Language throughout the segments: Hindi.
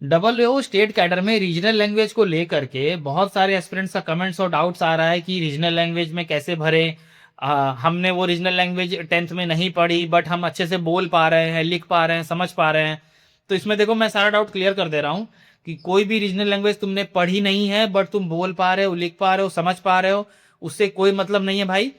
डब्ल्यूओ स्टेट कैडर में रीजनल लैंग्वेज को लेकर के बहुत सारे एस्पिरेंट्स का कमेंट्स और डाउट्स आ रहा है कि रीजनल लैंग्वेज में कैसे भरे। हमने वो रीजनल लैंग्वेज 10th में नहीं पढ़ी, बट हम अच्छे से बोल पा रहे हैं, लिख पा रहे हैं, समझ पा रहे हैं। तो इसमें देखो मैं सारा डाउट क्लियर कर दे रहा हूँ कि कोई भी रीजनल लैंग्वेज तुमने पढ़ी नहीं है बट तुम बोल पा रहे हो, लिख पा रहे हो, समझ पा रहे हो, उससे कोई मतलब नहीं है भाई।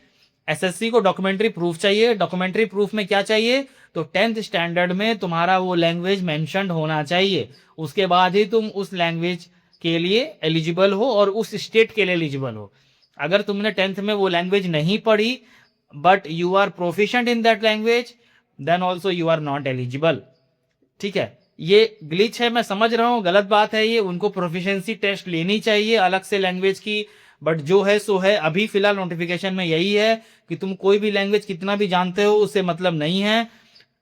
एसएससी को डॉक्यूमेंट्री प्रूफ चाहिए। डॉक्यूमेंट्री प्रूफ में क्या चाहिए? तो 10th स्टैंडर्ड में तुम्हारा वो लैंग्वेज मेंशन्ड होना चाहिए। उसके बाद ही तुम उस लैंग्वेज के लिए एलिजिबल हो और उस स्टेट के लिए एलिजिबल हो। अगर तुमने 10th में वो लैंग्वेज नहीं पढ़ी but you are proficient in that language, then also you are not eligible. ठीक है, ये ग्लिच है, मैं समझ रहा हूँ, गलत बात है ये। उनको प्रोफिशिएंसी टेस्ट लेनी चाहिए अलग से लैंग्वेज की, बट जो है सो है। अभी फिलहाल नोटिफिकेशन में यही है कि तुम कोई भी लैंग्वेज कितना भी जानते हो उससे मतलब नहीं है।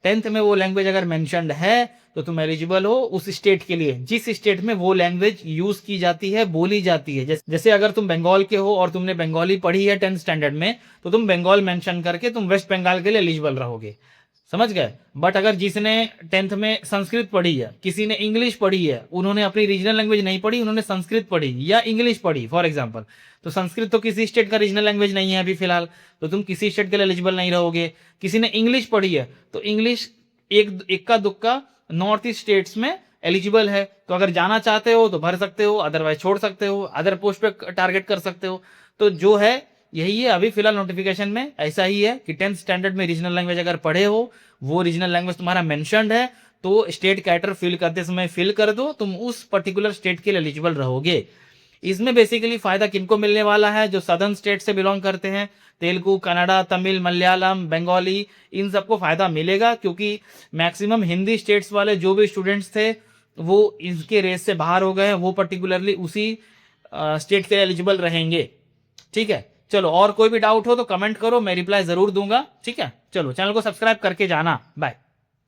10th में वो लैंग्वेज अगर मेंशन्ड है तो तुम एलिजिबल हो उस स्टेट के लिए जिस स्टेट में वो लैंग्वेज यूज की जाती है, बोली जाती है। जैसे अगर तुम बंगाल के हो और तुमने बंगाली पढ़ी है 10th स्टैंडर्ड में, तो तुम बंगाल मेंशन करके तुम वेस्ट बंगाल के लिए एलिजिबल रहोगे। समझ गए? बट अगर जिसने 10th में संस्कृत पढ़ी है, किसी ने इंग्लिश पढ़ी है, उन्होंने अपनी रीजनल लैंग्वेज नहीं पढ़ी, उन्होंने संस्कृत पढ़ी या इंग्लिश पढ़ी फॉर एग्जांपल, तो संस्कृत तो किसी स्टेट का रीजनल लैंग्वेज नहीं है अभी फिलहाल, तो तुम किसी स्टेट के लिए एलिजिबल नहीं रहोगे। किसी ने इंग्लिश पढ़ी है तो इंग्लिश एक इक्का दुक्का नॉर्थ ईस्ट स्टेट्स में एलिजिबल है, तो अगर जाना चाहते हो तो भर सकते हो, अदरवाइज छोड़ सकते हो, अदर पोस्ट पे टारगेट कर सकते हो। तो जो है यही है अभी फिलहाल नोटिफिकेशन में ऐसा ही है कि 10th स्टैंडर्ड में रीजनल लैंग्वेज अगर पढ़े हो, वो रीजनल लैंग्वेज तुम्हारा मेंशन्ड है, तो स्टेट कैटर फिल करते समय फिल कर दो, तुम उस पर्टिकुलर स्टेट के लिए एलिजिबल रहोगे। इसमें बेसिकली फायदा किनको मिलने वाला है? जो सदर्न स्टेट से बिलोंग करते हैं, तेलुगु, कन्नड़ा, तमिल, मलयालम, बंगाली, इन सबको फायदा मिलेगा, क्योंकि मैक्सिमम हिंदी स्टेट्स वाले जो भी स्टूडेंट्स थे वो इसके रेस से बाहर हो गए हैं, वो पर्टिकुलरली उसी स्टेट के एलिजिबल रहेंगे। ठीक है, चलो और कोई भी डाउट हो तो कमेंट करो, मैं रिप्लाई जरूर दूंगा। ठीक है, चलो चैनल को सब्सक्राइब करके जाना। बाय।